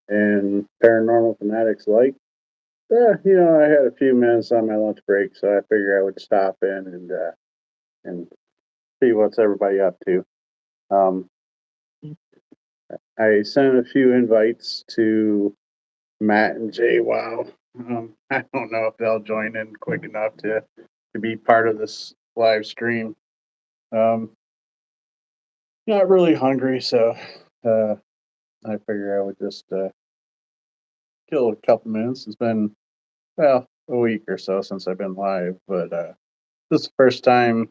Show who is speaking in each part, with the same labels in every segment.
Speaker 1: and paranormal fanatics like. I had a few minutes on my lunch break, so I figured I would stop in and see what's everybody up to. Um, I sent a few invites to Matt and Jay. Wow, I don't know if they'll join in quick enough to be part of this live stream. Um, Not really hungry, so uh, I figure I would just kill a couple minutes. It's been a week or so since I've been live, but this is the first time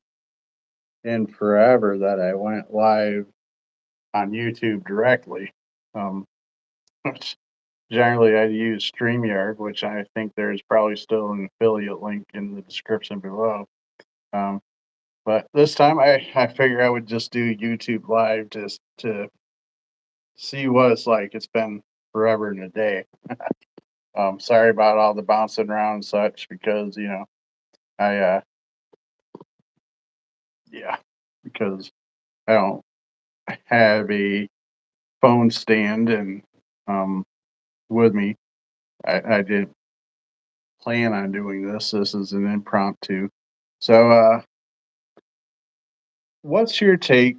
Speaker 1: in forever that I went live on YouTube directly. Um, which generally I use StreamYard, which I think there's probably still an affiliate link in the description below. Um, but this time I figure I would just do YouTube live just to see what it's like. It's been forever and a day. Sorry about all the bouncing around and such because, I, yeah, because I don't have a phone stand and, with me. I did plan on doing this. This is an impromptu. So, what's your take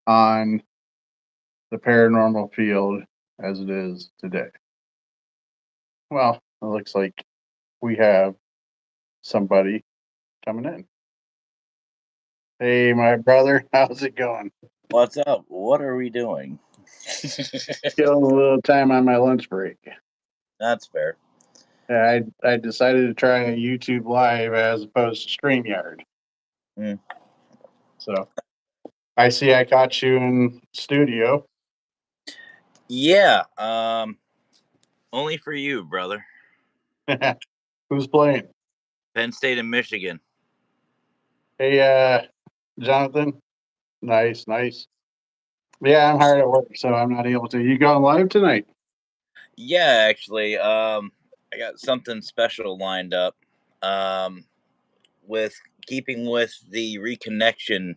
Speaker 1: on the paranormal field as it is today? Well, it looks like we have somebody coming in. Hey, my brother, how's it going?
Speaker 2: What's up? What are we doing?
Speaker 1: Killing a little time on my lunch break.
Speaker 2: That's fair.
Speaker 1: I decided to try a YouTube live as opposed to StreamYard.
Speaker 2: Mm.
Speaker 1: So I see I caught you in studio.
Speaker 2: Yeah, only for you, brother.
Speaker 1: Who's playing?
Speaker 2: Penn State and Michigan.
Speaker 1: Hey, Jonathan. Nice, nice. Yeah, I'm hard at work, so I'm not able to. You going live tonight?
Speaker 2: Yeah, actually, I got something special lined up. Um, with keeping with the reconnection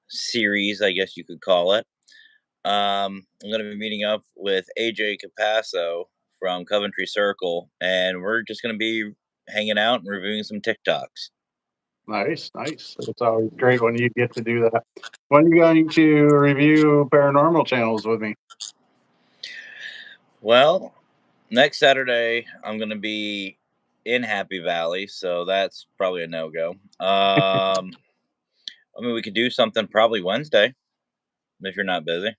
Speaker 2: series, I guess you could call it. I'm going to be meeting up with AJ Capasso from Coventry Circle, and we're just going to be hanging out and reviewing some TikToks.
Speaker 1: Nice, nice. It's always great when you get to do that. When are you going to review paranormal channels with me?
Speaker 2: Well, next Saturday I'm going to be in Happy Valley, so that's probably a no go. I mean, we could do something probably Wednesday if you're not busy.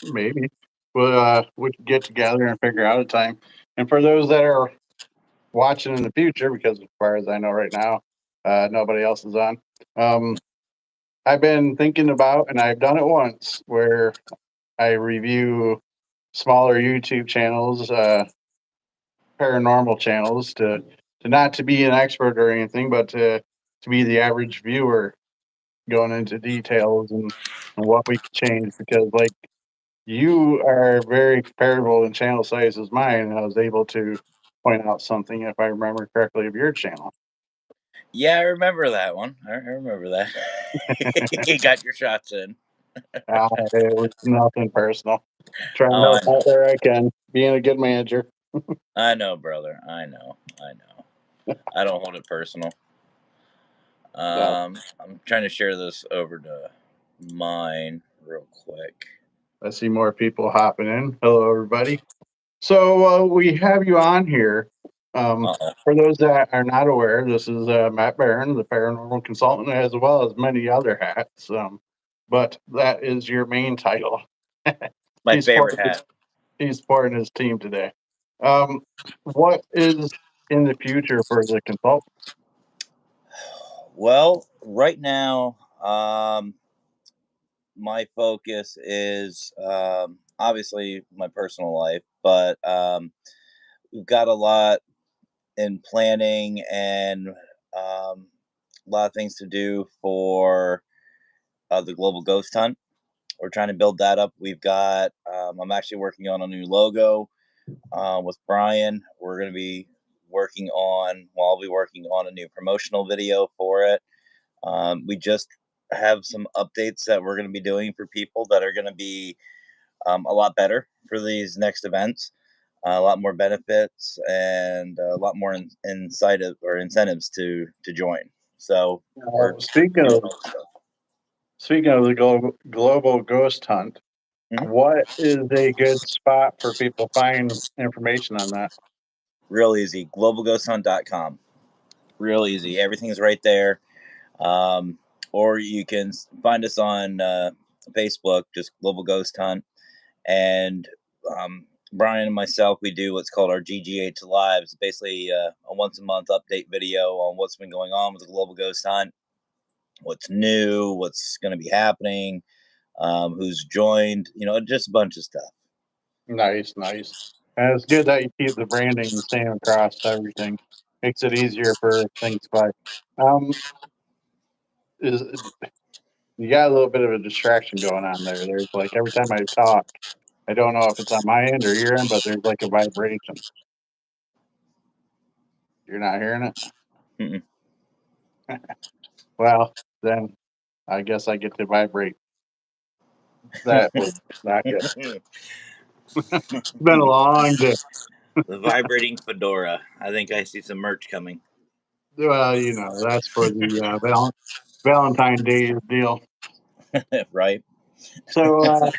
Speaker 1: Maybe. We could get together and figure out a time. And for those that are watching in the future, because as far as I know right now, nobody else is on. I've been thinking about, and I've done it once, where I review smaller YouTube channels, paranormal channels, to not to be an expert or anything, but to be the average viewer, going into details and what we could change. Because like you are very comparable in channel size as mine, and I was able to point out something, if I remember correctly, of your channel.
Speaker 2: Yeah, I remember that one. I remember that. You got your shots in.
Speaker 1: It was nothing personal. Trying to
Speaker 2: Oh, I
Speaker 1: help out
Speaker 2: know.
Speaker 1: where I can, being a good manager.
Speaker 2: I know, brother. I know. I know. I don't hold it personal.
Speaker 1: No,
Speaker 2: I'm trying to share this over to mine real quick.
Speaker 1: I see more people hopping in. Hello, everybody. So we have you on here. Um,
Speaker 2: Uh oh.
Speaker 1: for those that are not aware, this is Matt Barron, the paranormal consultant, as well as many other hats. But that is your main title.
Speaker 2: My
Speaker 1: he's
Speaker 2: favorite
Speaker 1: supporting,
Speaker 2: hat.
Speaker 1: he's supporting his team today. Um, what is in the future for the consultant?
Speaker 2: Well, right now, my focus is obviously my personal life, but we've got a lot in planning and a lot of things to do for the global ghost hunt. We're trying to build that up. I'm actually working on a new logo with Brian. We're going to be I'll be working on a new promotional video for it. We just have some updates that we're going to be doing for people that are going to be a lot better for these next events. A lot more benefits and a lot more incentives to join. So we're
Speaker 1: Speaking
Speaker 2: doing
Speaker 1: of
Speaker 2: all this stuff.
Speaker 1: the global ghost hunt,
Speaker 2: Mhm.
Speaker 1: what is a good spot for people to find information on that?
Speaker 2: Real easy. Globalghosthunt.com. Real easy. Everything's right there. Um, or you can find us on Facebook, just Global Ghost Hunt. And Brian and myself, we do what's called our GGH Lives, basically a once a month update video on what's been going on with the Global Ghost Hunt, what's new, what's going to be happening, who's joined, just a bunch of stuff.
Speaker 1: Nice, nice. And it's good that you keep the branding the same across everything. Makes it easier for things to buy. Um, is You got a little bit of a distraction going on there. There's like every time I talk, I don't know if it's on my end or your end, but there's like a vibration. You're not hearing it?
Speaker 2: Mm-mm.
Speaker 1: Well, then I guess I get to vibrate. That was not good. It's been a long day.
Speaker 2: The vibrating fedora. I think I see some merch coming.
Speaker 1: Well, that's for the Valentine Day deal.
Speaker 2: Right?
Speaker 1: So,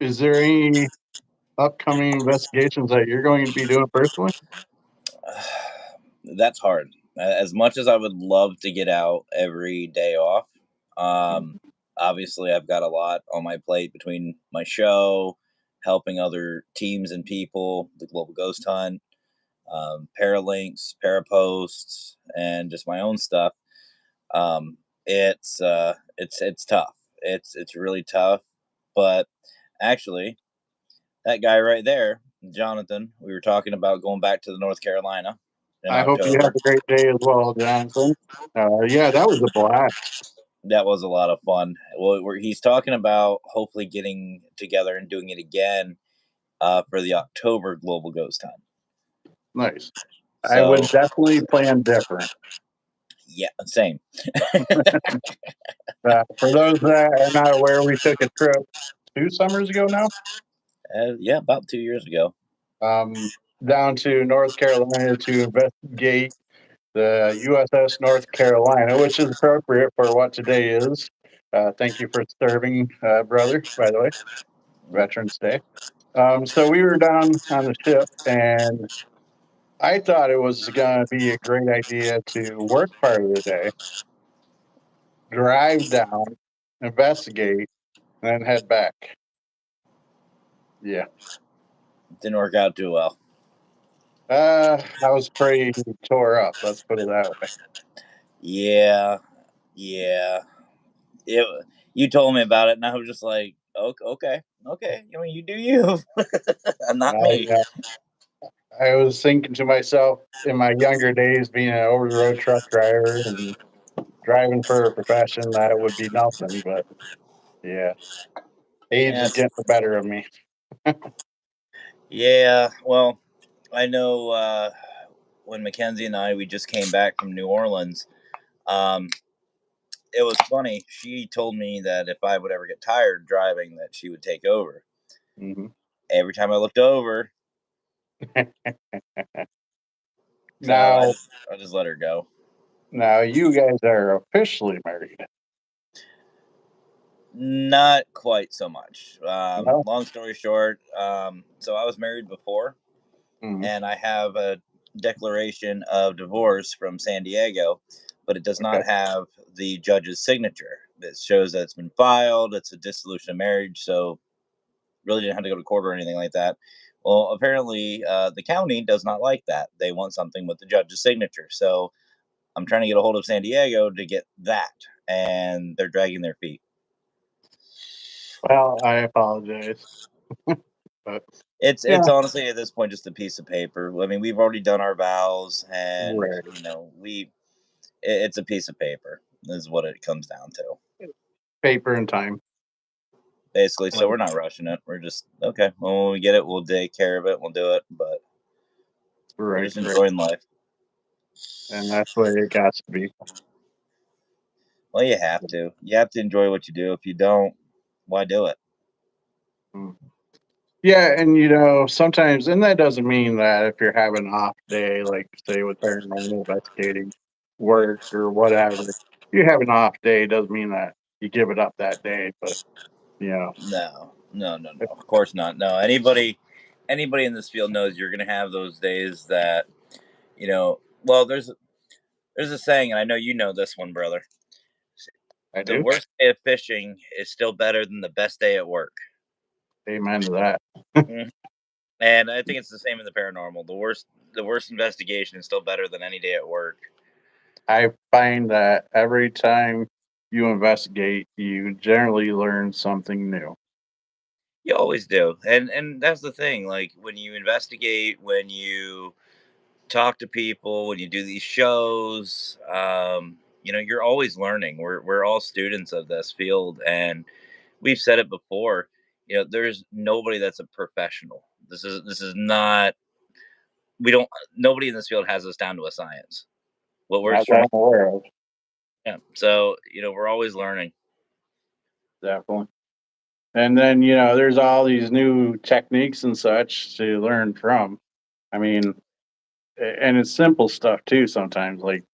Speaker 1: is there any upcoming investigations that you're going to be doing personally?
Speaker 2: That's hard. As much as I would love to get out every day off, um, obviously I've got a lot on my plate between my show, helping other teams and people, the Global Ghost Hunt, Paralinks, Paraposts, and just my own stuff. Um, it's tough. It's really tough. But actually, that guy right there, Jonathan, we were talking about going back to the North Carolina in
Speaker 1: I hope you have
Speaker 2: October.
Speaker 1: a great day as well, Jonathan. Yeah, that was a blast.
Speaker 2: That was a lot of fun. Well, he's talking about hopefully getting together and doing it again for the October Global Ghost Hunt.
Speaker 1: Nice. I
Speaker 2: So
Speaker 1: would definitely plan different.
Speaker 2: yeah, same.
Speaker 1: For those that are not aware, we took a trip 2 summers ago now,
Speaker 2: Yeah, about 2 years ago.
Speaker 1: um, down to North Carolina to investigate the USS North Carolina, which is appropriate for what today is. Thank you for serving, brother, by the way, Veterans Day. So we were down on the ship, and I thought it was going to be a great idea to work part of the day, drive down, investigate, and then head back. Yeah.
Speaker 2: Didn't work out too well.
Speaker 1: I was pretty tore up. Let's put it that way.
Speaker 2: Yeah, yeah. It. You told me about it, and I was just like, okay, okay. I mean, you do you, not me.
Speaker 1: I was thinking to myself in my younger days, being an over the road truck driver and driving for a profession, that would be nothing. But yeah, age is
Speaker 2: Yes.
Speaker 1: getting the better of me.
Speaker 2: Yeah. Well, I know when Mackenzie and we just came back from New Orleans. Um, it was funny. She told me that if I would ever get tired driving, that she would take over.
Speaker 1: Hmm.
Speaker 2: Every time I looked over, so
Speaker 1: Now,
Speaker 2: I just let her go.
Speaker 1: now you guys are officially married.
Speaker 2: Not quite so much.
Speaker 1: No?
Speaker 2: Long story short, so I was married before,
Speaker 1: Hmm.
Speaker 2: and I have a declaration of divorce from San Diego, but it does
Speaker 1: Okay.
Speaker 2: not have the judge's signature. It shows that it's been filed. It's a dissolution of marriage, so really didn't have to go to court or anything like that. Well, apparently, the county does not like that. They want something with the judge's signature. So I'm trying to get a hold of San Diego to get that, and they're dragging their feet.
Speaker 1: Well, I apologize, but
Speaker 2: It's
Speaker 1: yeah,
Speaker 2: honestly at this point just a piece of paper. I mean, we've already done our vows, and
Speaker 1: right.
Speaker 2: it's a piece of paper is what it comes down to,
Speaker 1: Paper and time.
Speaker 2: basically. So
Speaker 1: Like,
Speaker 2: we're not rushing it. We're just okay. Well, when we get it, we'll take care of it. We'll do it, but we're
Speaker 1: right,
Speaker 2: just
Speaker 1: right.
Speaker 2: enjoying life.
Speaker 1: And that's the way it got to be.
Speaker 2: Well, you have to. You have to enjoy what you do. If you don't, why do it?
Speaker 1: Mm. Yeah, and sometimes, and that doesn't mean that if you're having an off day, like say with paranormal investigating work or whatever, if you have an off day, it doesn't mean that you give it up that day. But you know,
Speaker 2: No, no, no, no. Of course not. No, anybody in this field knows you're gonna have those days that Well, there's a saying, and I know you know this one, brother.
Speaker 1: I
Speaker 2: The
Speaker 1: do.
Speaker 2: worst day of fishing is still better than the best day at work.
Speaker 1: Amen to that.
Speaker 2: Mhm. And I think it's the same in the paranormal. The worst investigation is still better than any day at work.
Speaker 1: I find that every time you investigate, you generally learn something new.
Speaker 2: You always do, and that's the thing. Like when you investigate, when you talk to people, when you do these shows, you're always learning. We're all students of this field, and we've said it before. There's nobody that's a professional. This is not. We don't. Nobody in this field has us down to a science. What we're
Speaker 1: Not that
Speaker 2: trying.
Speaker 1: I'm aware of,
Speaker 2: Yeah. So we're always learning.
Speaker 1: definitely. And then, there's all these new techniques and such to learn from. I mean, and it's simple stuff too sometimes. Like,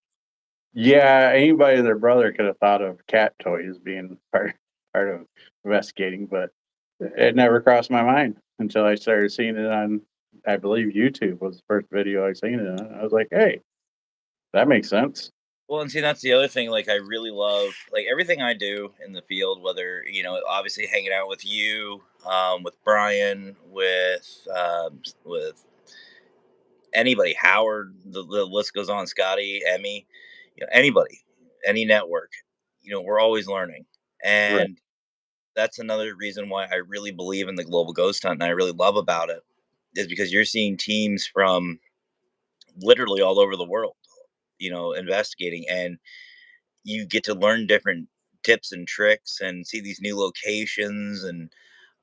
Speaker 1: yeah, anybody and their brother could have thought of cat toys being part of investigating, but it never crossed my mind until I started seeing it on, I believe YouTube was the first video I seen it on. I was like, hey, that makes sense.
Speaker 2: Well, and see, that's the other thing. Like, I really love like everything I do in the field. Whether obviously hanging out with you, with Brian, with anybody, Howard. The list goes on. Scotty, Emmy, anybody, any network. We're always learning,
Speaker 1: Right.
Speaker 2: and that's another reason why I really believe in the global ghost hunt, and I really love about it is because you're seeing teams from literally all over the world, investigating, and you get to learn different tips and tricks and see these new locations. And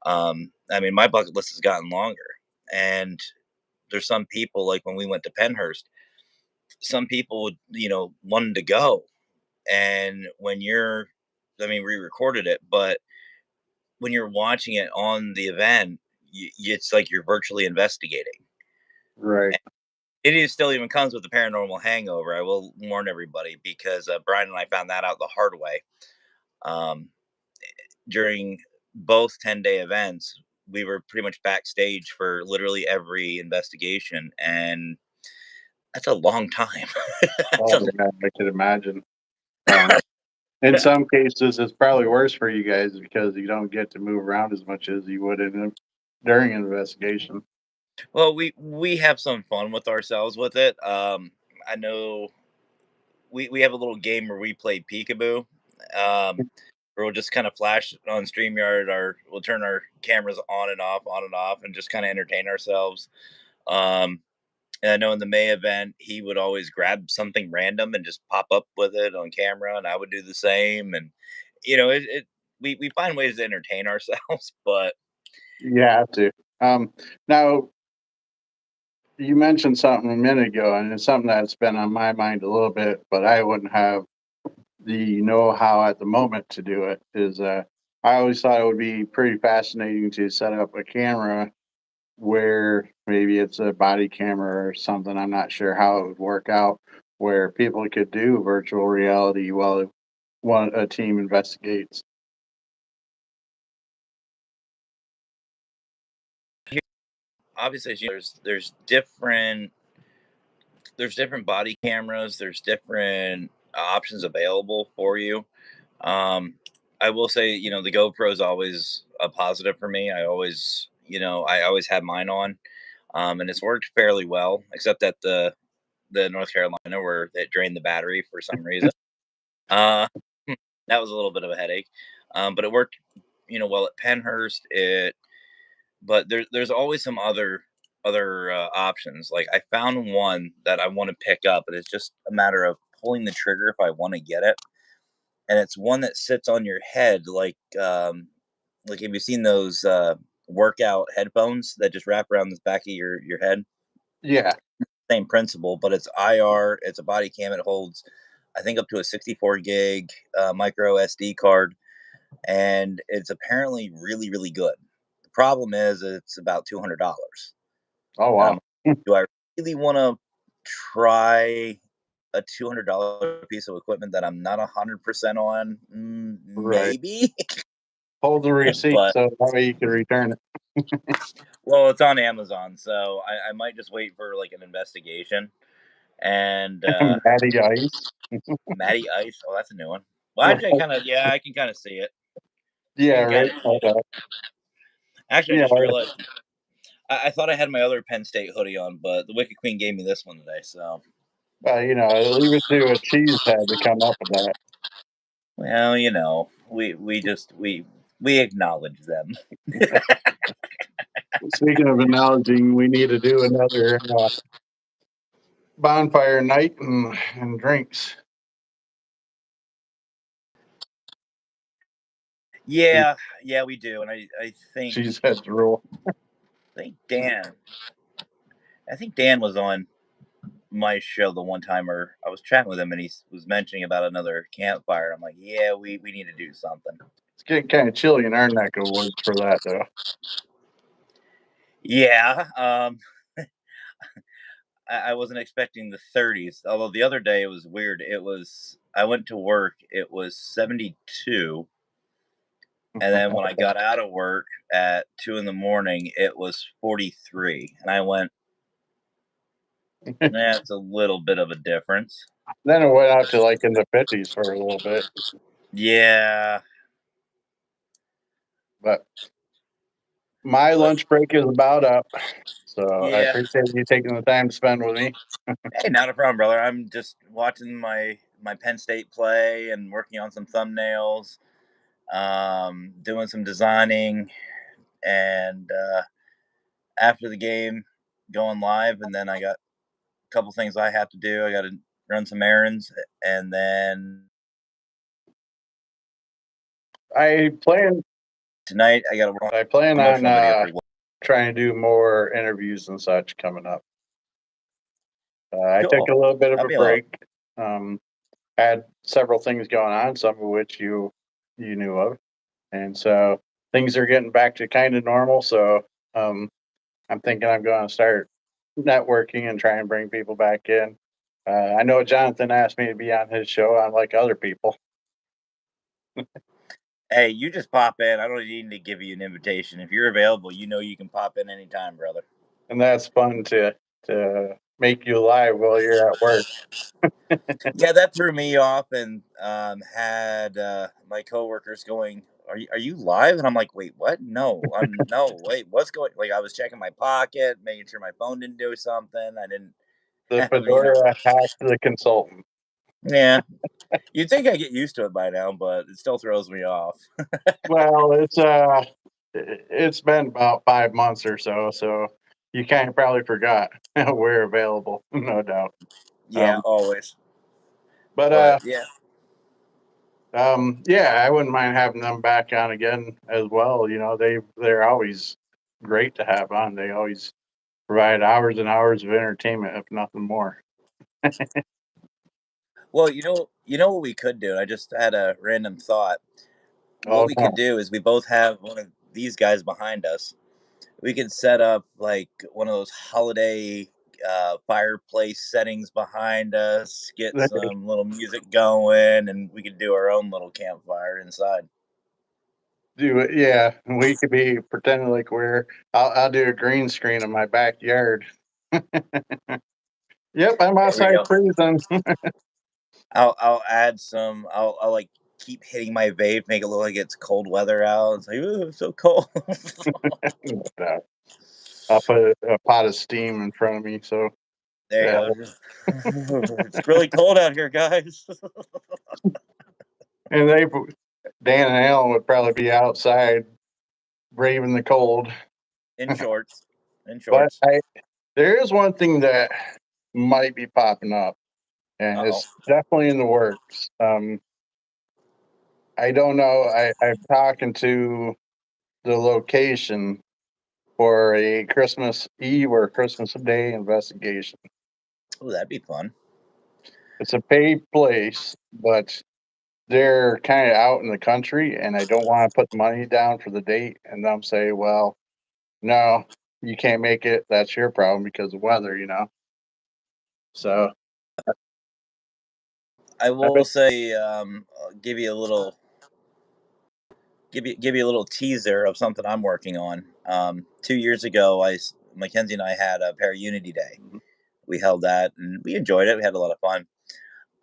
Speaker 2: I mean, my bucket list has gotten longer, and there's some people, like when we went to Pennhurst, some people would wanted to go. And when you're I mean, we recorded it, but when you're watching it on the event, it's like you're virtually investigating.
Speaker 1: Right.
Speaker 2: It is still even comes with the paranormal hangover. I will warn everybody, because Brian and I found that out the hard way. Um, During both 10-day events, we were pretty much backstage for literally every investigation, and that's a long time. That's
Speaker 1: Oh,
Speaker 2: a
Speaker 1: yeah, I could imagine. Um, in some cases, it's probably worse for you guys because you don't get to move around as much as you would during an investigation.
Speaker 2: Well, we have some fun with ourselves with it. I know we have a little game where we play peekaboo. Where we'll just kind of flash on StreamYard, we'll turn our cameras on and off, and just kind of entertain ourselves. Um, And I know in the May event, he would always grab something random and just pop up with it on camera, and I would do the same. And we find ways to entertain ourselves, but
Speaker 1: You have to. Now, you mentioned something a minute ago, and it's something that's been on my mind a little bit, but I wouldn't have the know-how at the moment to do it. Is I always thought it would be pretty fascinating to set up a camera where maybe it's a body camera or something. I'm not sure how it would work out, where people could do virtual reality while a team investigates.
Speaker 2: obviously, as there's different body cameras, there's different options available for you. Um, I will say, the GoPro is always a positive for me. I always have mine on, and it's worked fairly well, except at the North Carolina where it drained the battery for some reason. Uh, that was a little bit of a headache, but it worked, well at Pennhurst. But there's always some other options. Like I found one that I want to pick up, and it's just a matter of pulling the trigger if I want to get it. And it's one that sits on your head, like have you seen those workout headphones that just wrap around the back of your head?
Speaker 1: Yeah,
Speaker 2: Same principle, but it's IR. It's a body cam. It holds, I think, up to a 64 gig micro SD card, and it's apparently really, really good. Problem is, it's about $200,
Speaker 1: Oh,
Speaker 2: and I'm
Speaker 1: wow.
Speaker 2: like, do I really want to try a $200 piece of equipment that I'm not 100% on?
Speaker 1: Right.
Speaker 2: Maybe,
Speaker 1: Hold the receipt
Speaker 2: but
Speaker 1: so that way you can return
Speaker 2: well, it's on Amazon, so I might just wait for like an investigation. And
Speaker 1: it. Matty Ice.
Speaker 2: Matty Ice, oh, that's a new one. Well, actually, yeah, I can kind of see it. I
Speaker 1: Yeah,
Speaker 2: can kind
Speaker 1: right.
Speaker 2: of see it.
Speaker 1: Okay.
Speaker 2: Actually, I
Speaker 1: Yeah,
Speaker 2: just realized I thought I had my other Penn State hoodie on, but the Wicked Queen gave me this one today. So,
Speaker 1: leave it to a cheese head to come up with that.
Speaker 2: well, we acknowledge them.
Speaker 1: Speaking of acknowledging, we need to do another bonfire night and drinks.
Speaker 2: Yeah, yeah, we do, and I
Speaker 1: Cheese heads rule.
Speaker 2: think Dan, I think Dan was on my show the one time, or I was chatting with him, and he was mentioning about another campfire. I'm like, yeah, we need to do something.
Speaker 1: It's getting kind of chilly in our neck of woods for that, though.
Speaker 2: Yeah, I wasn't expecting the 30s. Although the other day it was weird. I went to work. It was 72, and then when I got out of work at 2 in the morning, it was 43, and I went, "That's a little bit of a difference."
Speaker 1: Then it went out to like in the 50s for a little bit,
Speaker 2: Yeah,
Speaker 1: but my
Speaker 2: but
Speaker 1: lunch break is about up. So I
Speaker 2: yeah.
Speaker 1: appreciate you taking the time to spend with me.
Speaker 2: Hey, not a problem, brother. I'm just watching my Penn State play and working on some thumbnails, doing some designing, and after the game, going live, and then I got a couple things I have to do. I got to run some errands, and then
Speaker 1: I plan
Speaker 2: tonight I got to work on
Speaker 1: I
Speaker 2: a
Speaker 1: plan on
Speaker 2: promotional video for.
Speaker 1: trying to do more interviews and such coming up. I took
Speaker 2: Cool.
Speaker 1: a little bit of
Speaker 2: That'd
Speaker 1: a
Speaker 2: be a lot.
Speaker 1: break. Um, had several things going on, some of which you knew of, and so things are getting back to kind of normal. So um, I'm thinking I'm going to start networking and try and bring people back in. I know Jonathan asked me to be on his show, unlike other people,
Speaker 2: Hey, you just pop in. I don't need to give you an invitation. If you're available, you can pop in anytime, brother.
Speaker 1: and that's fun to make you live while you're at work.
Speaker 2: Yeah, that threw me off, and had my coworkers going, "Are you live?" And I'm like, "Wait, what? No, I'm no. Wait, what's going?" Like I was checking my pocket, making sure my phone didn't do something. I didn't
Speaker 1: The
Speaker 2: have,
Speaker 1: fedora hack the consultant.
Speaker 2: yeah. You'd think I get used to it by now, but it still throws me off.
Speaker 1: Well, it's been about 5 months or so, so you kind of probably forgot we're available, no doubt.
Speaker 2: Yeah,
Speaker 1: Um,
Speaker 2: always.
Speaker 1: but
Speaker 2: But yeah,
Speaker 1: yeah, I wouldn't mind having them back on again as well. They're always great to have on. They always provide hours and hours of entertainment, if nothing more.
Speaker 2: well, you know what we could do. I just had a random thought. What
Speaker 1: Oh
Speaker 2: we could
Speaker 1: no,
Speaker 2: do is we both have one of these guys behind us. We could set up like one of those holiday fireplace settings behind us, get
Speaker 1: they
Speaker 2: some little music going, and we could do our own little campfire inside.
Speaker 1: do it. Yeah, we could be pretending like I'll do a green screen in my backyard. Yep, I'm
Speaker 2: There we
Speaker 1: outside
Speaker 2: go.
Speaker 1: freezing.
Speaker 2: I'll add some. I'll like keep hitting my vape, make it look like it's cold weather out. It's like, ooh, it's so cold.
Speaker 1: I'll put a pot of steam in front of me. So
Speaker 2: There
Speaker 1: yeah,
Speaker 2: you go. It's really cold out here, guys.
Speaker 1: and Dan and Alan would probably be outside braving the cold.
Speaker 2: In shorts. In
Speaker 1: But
Speaker 2: shorts.
Speaker 1: there is one thing that might be popping up, and
Speaker 2: Uh oh.
Speaker 1: it's definitely in the works. I don't know. I'm talking to the location for a Christmas Eve or Christmas Day investigation.
Speaker 2: Oh, that'd be fun.
Speaker 1: It's a paid place, but they're kind of out in the country, and I don't want to put money down for the date and them say, well, no, you can't make it. That's your problem because of weather, So
Speaker 2: I
Speaker 1: I
Speaker 2: will
Speaker 1: bet.
Speaker 2: say, I'll give you a little give you a little teaser of something I'm working on. 2 years ago, Mackenzie and I had a Pair Unity Day. We held that and we enjoyed it. We had a lot of fun.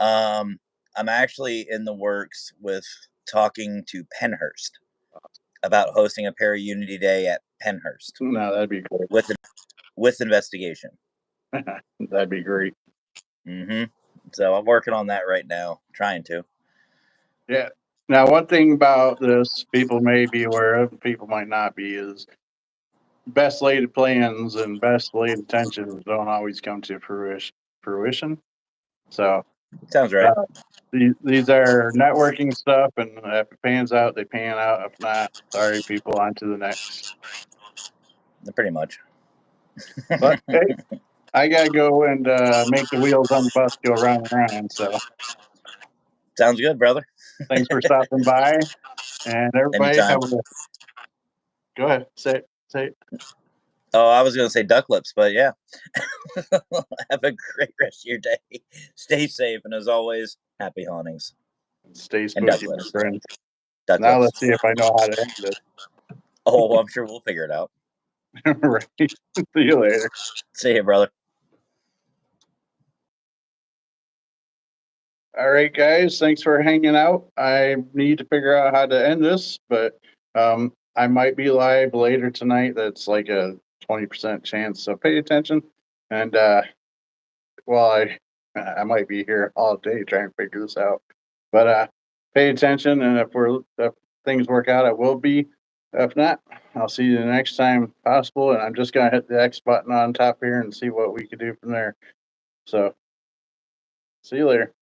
Speaker 2: I'm actually in the works with talking to Pennhurst about hosting a Pair Unity Day at Pennhurst
Speaker 1: No, that'd be great.
Speaker 2: with investigation.
Speaker 1: That'd be great.
Speaker 2: So I'm working on that right now, trying to.
Speaker 1: Yeah. Now, one thing about this people may be aware of, people might not be, is best laid plans and best laid intentions don't always come to fruition. So
Speaker 2: Sounds right.
Speaker 1: these are networking stuff, and if it pans out, they pan out. If not, sorry, people, on to the next.
Speaker 2: Pretty much.
Speaker 1: But hey, I gotta go and make the wheels on the bus go round and round. So
Speaker 2: Sounds good, brother.
Speaker 1: thanks for stopping by, and everybody
Speaker 2: Anytime.
Speaker 1: have a go ahead, say it.
Speaker 2: Oh, I was going to say duck lips, but yeah. Have a great rest of your day. Stay safe, and as always, happy hauntings.
Speaker 1: Stay
Speaker 2: And duck
Speaker 1: spooky, my
Speaker 2: lips.
Speaker 1: friend.
Speaker 2: Duck
Speaker 1: Now
Speaker 2: lips.
Speaker 1: let's see if I know how to end this.
Speaker 2: Oh, I'm sure we'll figure it out.
Speaker 1: Right. See you later.
Speaker 2: See you, brother.
Speaker 1: All right, guys. Thanks for hanging out. I need to figure out how to end this, but I might be live later tonight. That's like a 20% chance. So pay attention. And well, I might be here all day trying to figure this out. But pay attention, and if things work out, I will be. If not, I'll see you the next time possible. And I'm just gonna hit the X button on top here and see what we can do from there. So see you later.